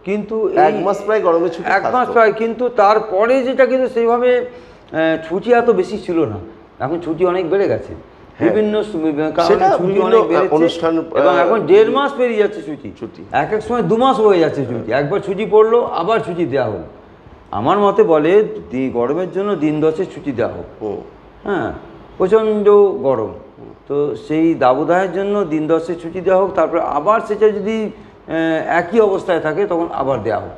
[SPEAKER 1] কিন্তু
[SPEAKER 2] 1 মাস প্রায় গরমের ছুটি
[SPEAKER 1] 1 মাস প্রায়, কিন্তু তারপরে যেটা কিন্তু সেইভাবে ছুটি এত বেশি ছিল না। এখন ছুটি অনেক বেড়ে গেছে বিভিন্ন কারণে, ছুটি অনেক বেড়েছে
[SPEAKER 2] অনুষ্ঠান,
[SPEAKER 1] এবং এখন 1.5 মাস পেরিয়ে যাচ্ছে ছুটি। এক এক সময় 2 মাস হয়ে যাচ্ছে ছুটি। একবার ছুটি পড়লো আবার ছুটি দেওয়া হলো। আমার মতে বলে গরমের জন্য দিন 10 ছুটি দেওয়া হোক। হ্যাঁ, প্রচণ্ড গরম, তো সেই দাবদাহের জন্য দিন 10 ছুটি দেওয়া হোক, তারপরে আবার সেটা যদি একই অবস্থায় থাকে তখন আবার দেওয়া হোক।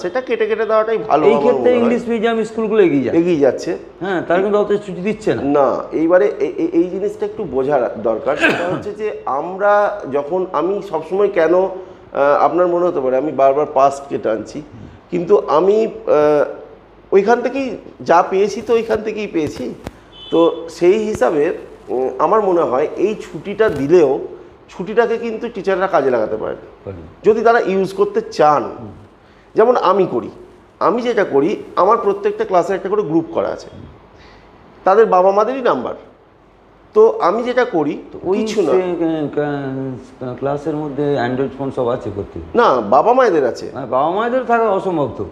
[SPEAKER 2] সেটা কেটে কেটে দেওয়াটাই ভালো।
[SPEAKER 1] এই ক্ষেত্রে ইংলিশ মিডিয়াম স্কুলগুলো এগিয়ে যাচ্ছে। হ্যাঁ, তার কিন্তু অত ছুটি দিচ্ছে
[SPEAKER 2] না। এইবারে এই জিনিসটা একটু বোঝার দরকার। সেটা হচ্ছে যে আমরা যখন, আমি সবসময় কেন আপনার মনে হতে পারে আমি বারবার পাস্টকে টানছি, কিন্তু আমি ওইখান থেকেই যা পেয়েছি তো ওইখান থেকেই পেয়েছি। তো সেই হিসাবে আমার মনে হয় এই ছুটিটা দিলেও ছুটিটাকে কিন্তু টিচাররা কাজে লাগাতে পারে যদি তারা ইউজ করতে চান। যেমন আমি যেটা করি, আমার প্রত্যেকটা ক্লাসে একটা করে গ্রুপ করা আছে, তাদের বাবা মাদেরই নাম্বার। তো আমি যেটা করি, কিছু না,
[SPEAKER 1] ক্লাসের মধ্যে অ্যান্ড্রয়েড ফোন সব আছে করতে
[SPEAKER 2] না, বাবা মায়েদের আছে।
[SPEAKER 1] বাবা মায়েদের থাকা অসম্ভব, তো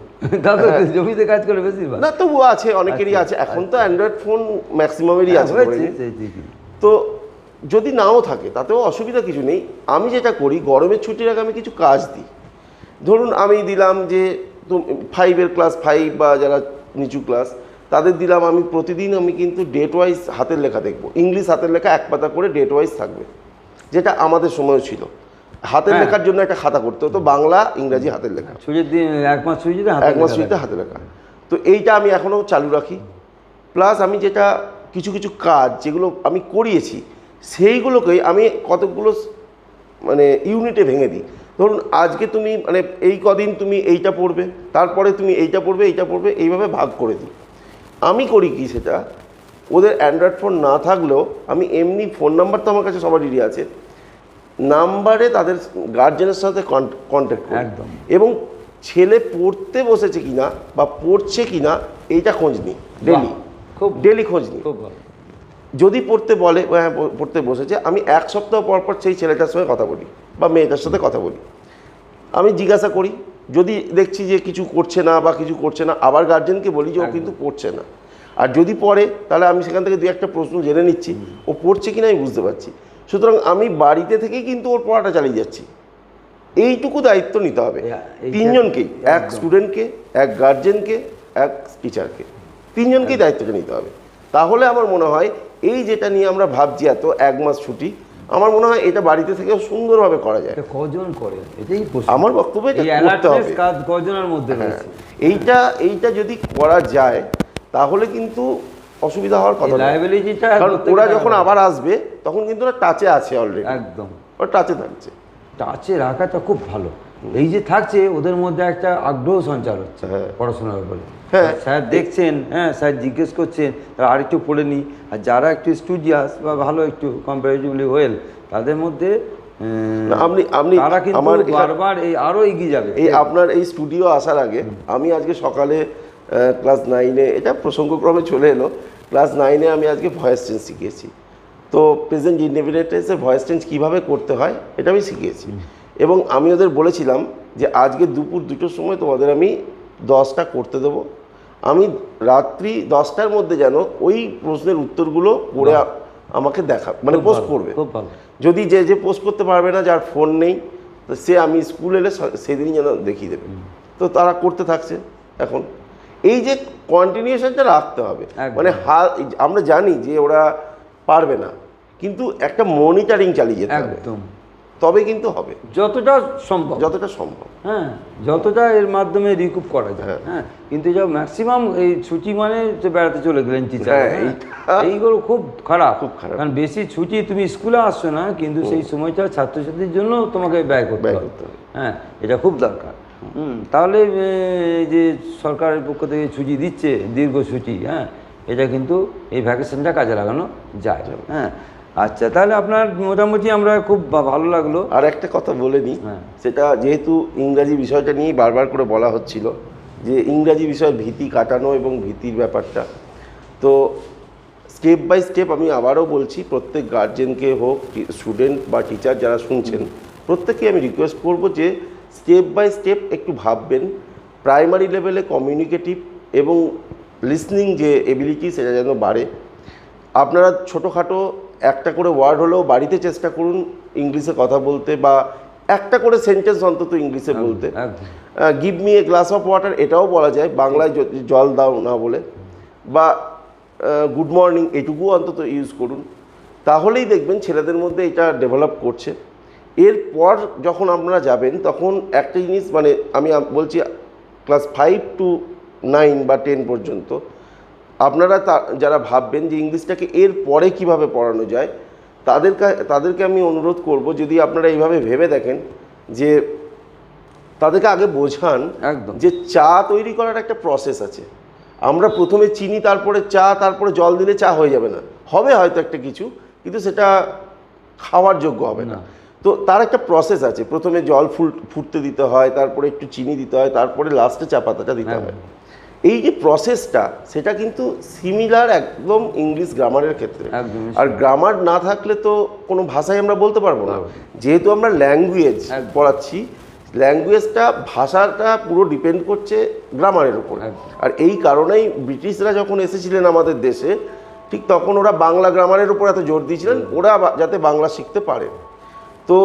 [SPEAKER 1] তাদের জমিতে কাজ করে বেশিরভাগ
[SPEAKER 2] না, তবুও আছে, অনেকেরই আছে। এখন তো অ্যান্ড্রয়েড ফোন ম্যাক্সিমামেরই আছে। তো যদি নাও থাকে তাতেও অসুবিধা কিছু নেই। আমি যেটা করি, গরমের ছুটির আগে আমি কিছু কাজ দিই। ধরুন আমি দিলাম যে 5-এর ক্লাস 5 বা যারা নিচু ক্লাস তাদের দিলাম, আমি প্রতিদিন আমি কিন্তু ডেট ওয়াইজ হাতের লেখা দেখবো। ইংলিশ হাতের লেখা 1 পাতা করে ডেট ওয়াইজ থাকবে, যেটা আমাদের সময় ছিল। হাতের লেখার জন্য একটা খাতা করতে হতো, বাংলা ইংরাজি হাতের লেখা,
[SPEAKER 1] 1 মাস ছুটিতে
[SPEAKER 2] হাতের লেখা। তো এইটা আমি এখনও চালু রাখি। প্লাস আমি যেটা কিছু কাজ যেগুলো আমি করিয়েছি সেইগুলোকেই আমি কতগুলো মানে ইউনিটে ভেঙে দিই। ধরুন আজকে তুমি মানে এই কদিন তুমি এইটা পড়বে, তারপরে তুমি এইটা পড়বে, এইভাবে ভাগ করে দিই। আমি করি কি, সেটা ওদের অ্যান্ড্রয়েড ফোন না থাকলেও আমি এমনি ফোন নাম্বার তো আমার কাছে সবারই আছে, নাম্বারে তাদের গার্জেনের সাথে কন্ট্যাক্ট করি এবং ছেলে পড়তে বসেছে কিনা বা পড়ছে কিনা এইটা খোঁজ নিই। ডেলি খোঁজ নিই। যদি পড়তে বলে হ্যাঁ পড়তে বসেছে, আমি 1 সপ্তাহ পর সেই ছেলেটার সঙ্গে কথা বলি বা মেয়েটার সাথে কথা বলি। আমি জিজ্ঞাসা করি, যদি দেখছি যে কিছু করছে না আবার গার্জেনকে বলি যে ও কিন্তু পড়ছে না। আর যদি পড়ে তাহলে আমি সেখান থেকে 2-1টা প্রশ্ন জেনে নিচ্ছি, ও পড়ছে কিনা আমি বুঝতে পারছি। সুতরাং আমি বাড়িতে থেকেই কিন্তু ওর পড়াটা চালিয়ে যাচ্ছি। এইটুকু দায়িত্ব নিতে হবে 3 জনকেই, 1 স্টুডেন্টকে, 1 গার্জেনকে, 1 টিচারকে, 3 জনকেই দায়িত্বটা নিতে হবে। তাহলে আমার মনে হয় এই যেটা নিয়ে আমরা ভাবছি এত 1 মাস ছুটি, আমার মনে হয় এটা বাড়িতে থেকেও সুন্দরভাবে করা যায়।
[SPEAKER 1] কজন করে এটাই
[SPEAKER 2] আমার বক্তব্য, এটা করতে হবে।
[SPEAKER 1] কজনের মধ্যে
[SPEAKER 2] এইটা যদি করা যায় তাহলে কিন্তু অসুবিধা হওয়ার কথা না। কারণ ওরা যখন আবার আসবে তখন কিন্তু ওরা টাচে আছে অলরেডি, একদম ওরা টাচে থাকছে।
[SPEAKER 1] টাচে রাখাটা খুব ভালো। এই যে থাকছে ওদের মধ্যে একটা আগ্রহ সঞ্চার হচ্ছে পড়াশোনার ব্যাপারে। স্যার দেখছেন, স্যার জিজ্ঞেস করছেন, তারা আরেকটু পড়ে নিই। আর যারা একটু স্টুডিয়াস বা ভালো একটু কম্পারেটিভলি ওয়েল, তাদের মধ্যে তারা কিন্তু বারবার আরও এগিয়ে যাবে।
[SPEAKER 2] এই আপনার এই স্টুডিও আসার আগে আমি আজকে সকালে ক্লাস 9-এ, এটা প্রসঙ্গক্রমে চলে এলো, ক্লাস 9-এ আমি আজকে ভয়েস চেঞ্জ শিখিয়েছি। তো প্রেজেন্ট ইনডেফিনিট টেন্সে ভয়েস চেঞ্জ কীভাবে করতে হয় এটা আমি শিখিয়েছি। এবং আমি ওদের বলেছিলাম যে আজকে দুপুর 2টোর সময় তোমাদের আমি 10টা করতে দেবো। আমি রাত্রি 10টার মধ্যে যেন ওই প্রশ্নের উত্তরগুলো করে আমাকে মানে পোস্ট করবে। যদি যে পোস্ট করতে পারবে না, যার ফোন নেই, তো সে আমি স্কুল এলে সেদিনই যেন দেখিয়ে দেবে। তো তারা করতে থাকছে। এখন এই যে কন্টিনিউশনটা রাখতে হবে, মানে আমরা জানি যে ওরা পারবে না, কিন্তু একটা মনিটরিং চালিয়ে যেতে হবে, তবে কিন্তু হবে
[SPEAKER 1] যতটা সম্ভব।
[SPEAKER 2] হ্যাঁ,
[SPEAKER 1] যতটা এর মাধ্যমে রিকুপ করা যায়। হ্যাঁ, কিন্তু যা ম্যাক্সিমাম এই ছুটি মানে বেড়াতে চলে গেলেন টিচার, এইগুলো খুব খারাপ। কারণ বেশি ছুটি তুমি স্কুলে আসছো না, কিন্তু সেই সময়টা ছাত্রছাত্রীর জন্য তোমাকে ব্যয় করতে হবে। হ্যাঁ, এটা খুব দরকার। তাহলে এই যে সরকারের পক্ষ থেকে ছুটি দিচ্ছে, দীর্ঘ ছুটি, হ্যাঁ, এটা কিন্তু এই ভ্যাকেশনটা কাজে লাগানো যায়। হ্যাঁ, আচ্ছা, তাহলে আপনার মোটামুটি আমরা খুব ভালো লাগলো।
[SPEAKER 2] আর একটা কথা বলে নিই, সেটা যেহেতু ইংরাজি বিষয়টা নিয়েই বারবার করে বলা হচ্ছিল যে ইংরাজি বিষয়ের ভীতি কাটানো এবং ভীতির ব্যাপারটা, তো স্টেপ বাই স্টেপ আমি আবারও বলছি, প্রত্যেক গার্জেনকে হোক, স্টুডেন্ট বা টিচার যারা শুনছেন, প্রত্যেককে আমি রিকোয়েস্ট করব যে স্টেপ বাই স্টেপ একটু ভাববেন। প্রাইমারি লেভেলে কমিউনিকেটিভ এবং লিসনিং যে এবিলিটি সেটা যেন বাড়ে। আপনারা ছোটোখাটো একটা করে ওয়ার্ড হলেও বাড়িতে চেষ্টা করুন ইংলিশে কথা বলতে, বা একটা করে সেন্টেন্স অন্তত ইংলিশে বলতে। Give me a glass of water এটাও বলা যায় বাংলায়, জল দাও না বলে, বা গুড মর্নিং এটুকুও অন্তত ইউজ করুন। তাহলেই দেখবেন ছেলেদের মধ্যে এটা ডেভেলপ করছে। এরপর যখন আপনারা যাবেন তখন একটা জিনিস, মানে আমি বলছি ক্লাস 5 to 9 বা 10 পর্যন্ত আপনারা যারা ভাববেন যে ইংলিশটাকে এর পরে কীভাবে পড়ানো যায়, তাদেরকে আমি অনুরোধ করব, যদি আপনারা এইভাবে ভেবে দেখেন যে তাদেরকে আগে বোঝান যে চা তৈরি করার একটা প্রসেস আছে। আমরা প্রথমে চিনি, তারপরে চা, তারপরে জল দিলে চা হয়ে যাবে না, হবে হয়তো একটা কিছু, কিন্তু সেটা খাওয়ার যোগ্য হবে না। তো তার একটা প্রসেস আছে, প্রথমে জল ফুটতে দিতে হয়, তারপরে একটু চিনি দিতে হয়, তারপরে লাস্টে চা পাতাটা দিতে হয়। এই যে প্রসেসটা, সেটা কিন্তু সিমিলার একদম ইংলিশ গ্রামারের ক্ষেত্রে। আর গ্রামার না থাকলে তো কোনো ভাষাই আমরা বলতে পারবো না। যেহেতু আমরা ল্যাঙ্গুয়েজ পড়াচ্ছি, ল্যাঙ্গুয়েজটা, ভাষাটা পুরো ডিপেন্ড করছে গ্রামারের উপর। আর এই কারণেই ব্রিটিশরা যখন এসেছিলেন আমাদের দেশে, ঠিক তখন ওরা বাংলা গ্রামারের উপর এত জোর দিয়েছিলেন, ওরা যাতে বাংলা শিখতে পারে। তো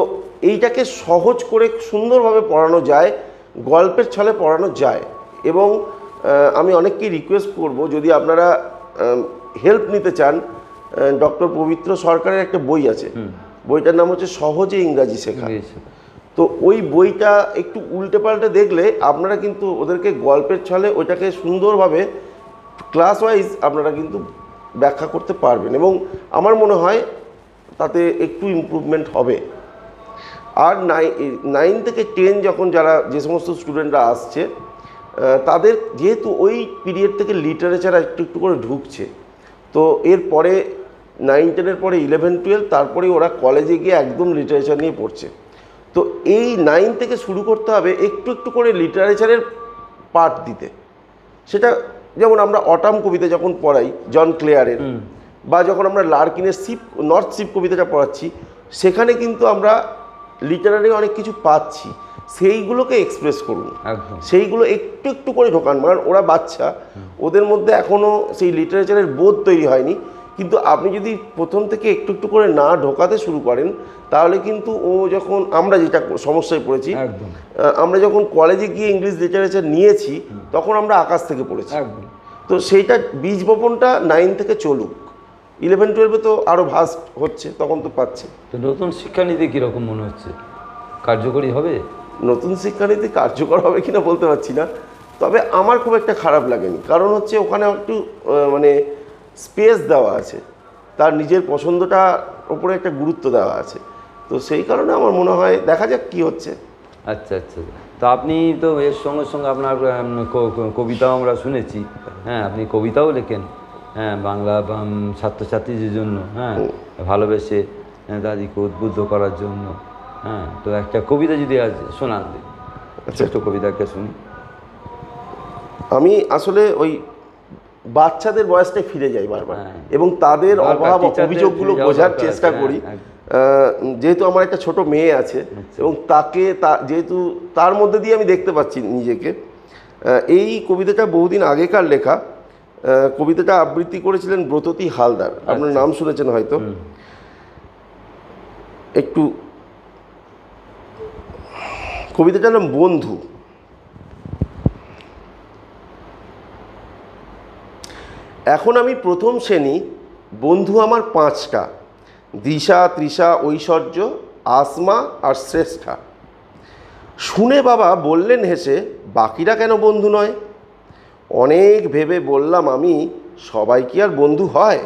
[SPEAKER 2] এইটাকে সহজ করে সুন্দরভাবে পড়ানো যায়, গল্পের ছলে পড়ানো যায়। এবং আমি অনেককেই রিকোয়েস্ট করব, যদি আপনারা হেল্প নিতে চান, ডক্টর পবিত্র সরকারের একটা বই আছে, বইটার নাম হচ্ছে সহজে ইংরাজি শেখা। তো ওই বইটা একটু উল্টে পাল্টে দেখলে আপনারা কিন্তু ওদেরকে গল্পের ছলে ওইটাকে সুন্দরভাবে ক্লাস ওয়াইজ আপনারা কিন্তু ব্যাখ্যা করতে পারবেন, এবং আমার মনে হয় তাতে একটু ইমপ্রুভমেন্ট হবে। আর 9 থেকে 10 যখন যে সমস্ত স্টুডেন্টরা আসছে, তাদের যেহেতু ওই পিরিয়ড থেকে লিটারেচার একটু একটু করে ঢুকছে, তো এরপরে 9-10-এর পরে 11-12, তারপরে ওরা কলেজে গিয়ে একদম লিটারেচার নিয়ে পড়ছে। তো এই 9 থেকে শুরু করতে হবে একটু একটু করে লিটারেচারের পার্ট দিতে। সেটা যেমন আমরা অটাম কবিতা যখন পড়াই জন ক্লেয়ারের, বা যখন আমরা লার্কিনের নর্থ শিপ কবিতাটা পড়াচ্ছি, সেখানে কিন্তু আমরা লিটারারি অনেক কিছু পাচ্ছি। সেইগুলোকে এক্সপ্রেস করুন, সেইগুলো একটু একটু করে ঢোকান। কারণ ওরা বাচ্চা, ওদের মধ্যে এখনও সেই লিটারেচারের বোধ তৈরি হয়নি। কিন্তু আপনি যদি প্রথম থেকে একটু একটু করে না ঢোকাতে শুরু করেন, তাহলে কিন্তু ও যখন, আমরা যেটা সমস্যায় পড়েছি, আমরা যখন কলেজে গিয়ে ইংলিশ লিটারেচার নিয়েছি, তখন আমরা আকাশ থেকে পড়েছি। তো সেইটা বীজ বপনটা 9 থেকে চলুক, 11-12-এ তো আরও ভাস্ট হচ্ছে, তখন তো পাচ্ছে।
[SPEAKER 1] তো নতুন শিক্ষানীতি কীরকম মনে হচ্ছে, কার্যকরী হবে?
[SPEAKER 2] নতুন শিক্ষানীতি কার্যকর হবে কিনা বলতে পারছি না, তবে আমার খুব একটা খারাপ লাগেনি। কারণ হচ্ছে ওখানে একটু মানে স্পেস দেওয়া আছে, তার নিজের পছন্দটার উপরে একটা গুরুত্ব দেওয়া আছে। তো সেই কারণে আমার মনে হয় দেখা যাক কী হচ্ছে।
[SPEAKER 1] আচ্ছা আচ্ছা, তো আপনি তো এর সঙ্গে সঙ্গে আপনার কবিতাও আমরা শুনেছি, হ্যাঁ, আপনি কবিতাও লেখেন, হ্যাঁ, বাংলা ছাত্রছাত্রীদের জন্য, হ্যাঁ, ভালোবেসে তাদেরকে উদ্বুদ্ধ করার জন্য, হ্যাঁ। তো একটা কবিতা যদি আজ শোনান, ছোট্ট কবিতাকে শুনি।
[SPEAKER 2] আমি আসলে ওই বাচ্চাদের বয়সটায় ফিরে যাই বারবার, এবং তাদের অভাব অভিযোগগুলো বোঝার চেষ্টা করি। যেহেতু আমার একটা ছোট মেয়ে আছে, এবং যেহেতু তার মধ্যে দিয়ে আমি দেখতে পাচ্ছি নিজেকে। এই কবিতাটা বহুদিন আগেকার লেখা। কবিতাটা আবৃত্তি করেছিলেন ব্রততী হালদার, আপনার নাম শুনেছেন হয়তো। একটু কবিতাটার নাম বন্ধু। এখন আমি প্রথম শ্রেণী, বন্ধু আমার 5টা, দিশা, তৃষা, ঐশ্বর্য, আসমা আর শ্রেষ্ঠা। শুনে বাবা বললেন হেসে, বাকিরা কেন বন্ধু নয়? অনেক ভেবে বললাম আমি, সবাই কি আর বন্ধু হয়?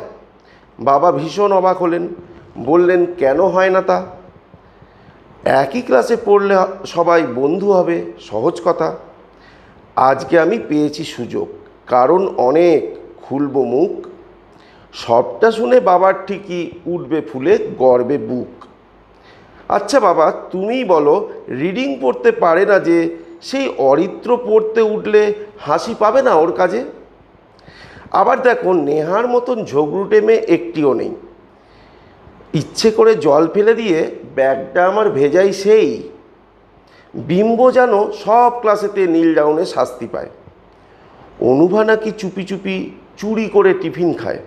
[SPEAKER 2] বাবা ভীষণ অবাক হলেন, বললেন কেন হয় না তা? একই ক্লাসে পড়লে সবাই বন্ধু হবে, সহজ কথা। আজকে আমি পেয়েছি সুযোগ, কারণ অনেক খুলব মুখ, সবটা শুনে বাবার ঠিকই উঠবে ফুলে গর্বে বুক। আচ্ছা বাবা, তুমিই বলো, রিডিং পড়তে পারে না যে, সেই অরিত্র পড়তে উঠলে হাসি পাবে না ওর কাজে? আবার দেখো, নেহার মতন ঝগড়ুটে মেয়ে একটিও নেই, ইচ্ছে করে জল ফেলে দিয়ে ব্যাগটা আমার ভেজাই সেই। বিম্ব যেন সব ক্লাসেতে নীল ডাউনে শাস্তি পায়, অনুভা নাকি চুপি চুপি চুরি করে টিফিন খায়।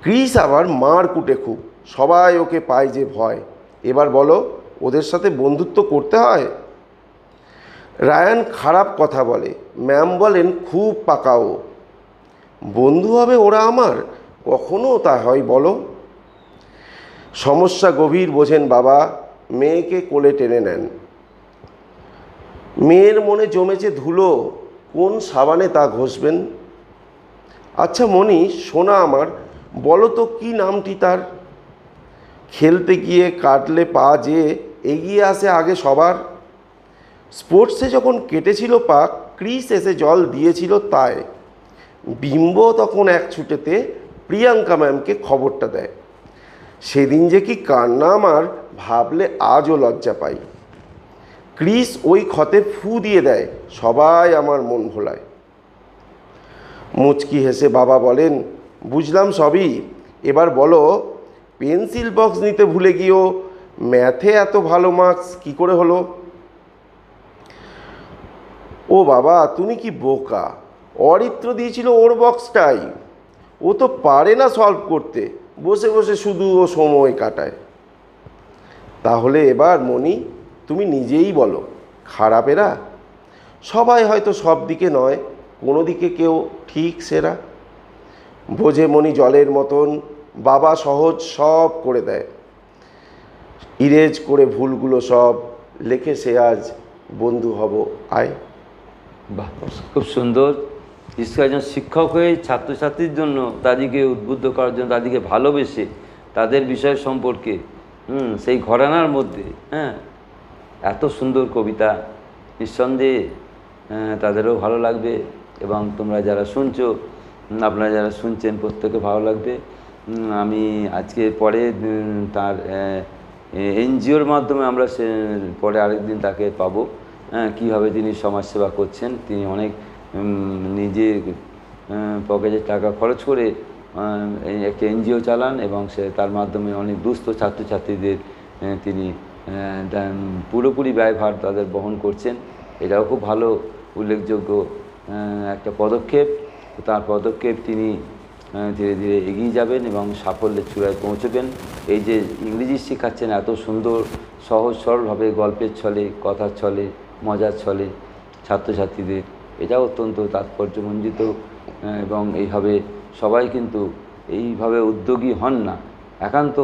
[SPEAKER 2] ক্রিস আবার মার কুটে খুব, সবাই ওকে পায় যে ভয়। এবার বলো, ওদের সাথে বন্ধুত্ব করতে হয়? রায়ান খারাপ কথা বলে, ম্যাম বলেন খুব পাকাও। বন্ধু হবে ওরা আমার? কখনো তা হয় বলো? সমস্যা গভীর বোঝেন বাবা, মেয়েকে কোলে টেনে নেন। মেয়ের মনে জমেছে ধুলো, কোন সাবানে তা ঘষবেন? আচ্ছা মণি, সোনা আমার, বলো তো কী নামটি তার? খেলতে গিয়ে কাটলে পা যে এগিয়ে আসে আগে সবার। স্পোর্টসে যখন কেটেছিল পা, ক্রিস এসে জল দিয়েছিল তাই। বিম্ব তখন এক ছুটেতে প্রিয়াঙ্কা ম্যামকে খবরটা দেয়। সেদিন যে কি কান্না আমার, ভাবলে আজও লজ্জা পাই। ক্রিস ওই ক্ষতে ফু দিয়ে দেয়, সবাই আমার মন ভোলায়। মুচকি হেসে বাবা বলেন, বুঝলাম সবই, এবার বলো, পেন্সিল বক্স নিতে ভুলে গিয়েও ম্যাথে এত ভালো মার্কস কী করে হলো? ও বাবা, তুমি কি বোকা, অরিত্র দিয়েছিল ওর বক্সটাই, ও তো পারে না সলভ করতে, বসে বসে শুধু ও সময় কাটায়। তাহলে এবার মণি, তুমি নিজেই বলো, খারাপেরা? সবাই হয়তো সব দিকে নয়, কোনো দিকে কেউ ঠিক সেরা। বোঝে মণি জলের মতন, বাবা সহজ সব করে দেয়। ইরেজ করে ভুলগুলো সব, লেখে সে আজ বন্ধু হব আয়।
[SPEAKER 1] বাহ, খুব সুন্দর। ঈশ্বর একজন শিক্ষক হয়ে ছাত্রছাত্রীর জন্য, তাদেরকে উদ্বুদ্ধ করার জন্য, তাদেরকে ভালোবেসে তাদের বিষয় সম্পর্কে সেই ঘরানার মধ্যে এত সুন্দর কবিতা, নিঃসন্দেহে তাদেরও ভালো লাগবে, এবং তোমরা যারা শুনছো, আপনারা যারা শুনছেন, প্রত্যেকে ভালো লাগবে। আমি আজকে পরে তার এনজিওর মাধ্যমে আমরা পরে আরেকদিন তাকে পাবো, কীভাবে তিনি সমাজসেবা করছেন। তিনি অনেক নিজে পকেটের টাকা খরচ করে একটা এনজিও চালান, এবং সে তার মাধ্যমে অনেক দুস্থ ছাত্রছাত্রীদের তিনি পুরোপুরি ব্যয়ভার তাদের বহন করছেন। এটাও খুব ভালো, উল্লেখযোগ্য একটা পদক্ষেপ। তার পদক্ষেপ তিনি ধীরে ধীরে এগিয়ে যাবেন এবং সাফল্যের চূড়ায় পৌঁছবেন। এই যে ইংরেজি শেখাচ্ছেন এত সুন্দর, সহজ সরলভাবে, গল্পের ছলে, কথার ছলে, মজার ছলে ছাত্রছাত্রীদের, এটা অত্যন্ত তাৎপর্যমণ্ডিত। এবং এইভাবে সবাই কিন্তু এইভাবে উদ্যোগী হন না, একান্ত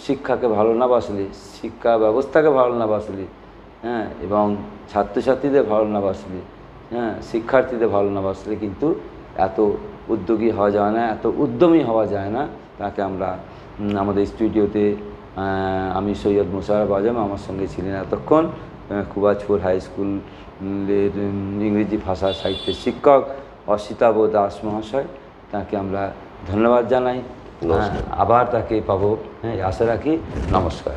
[SPEAKER 1] শিক্ষাকে ভালো না বাসলে, শিক্ষা ব্যবস্থাকে ভালো না বাসলে, এবং ছাত্রছাত্রীদের ভালো না বাসলে, শিক্ষার্থীদের ভালো না বাসলে কিন্তু এত উদ্যোগী হওয়া যায় না, এত উদ্যমী হওয়া যায় না। তাকে আমরা আমাদের স্টুডিওতে আমি সৈয়দ মোশাররফ আজম, আমার সঙ্গে ছিলেন এতক্ষণ কুবাজপুর হাই স্কুলের ইংরেজি ভাষা সাহিত্যের শিক্ষক অসিতাভ দাস মহাশয়। তাকে আমরা ধন্যবাদ জানাই, আবার তাকে পাবো, আশা রাখি। নমস্কার।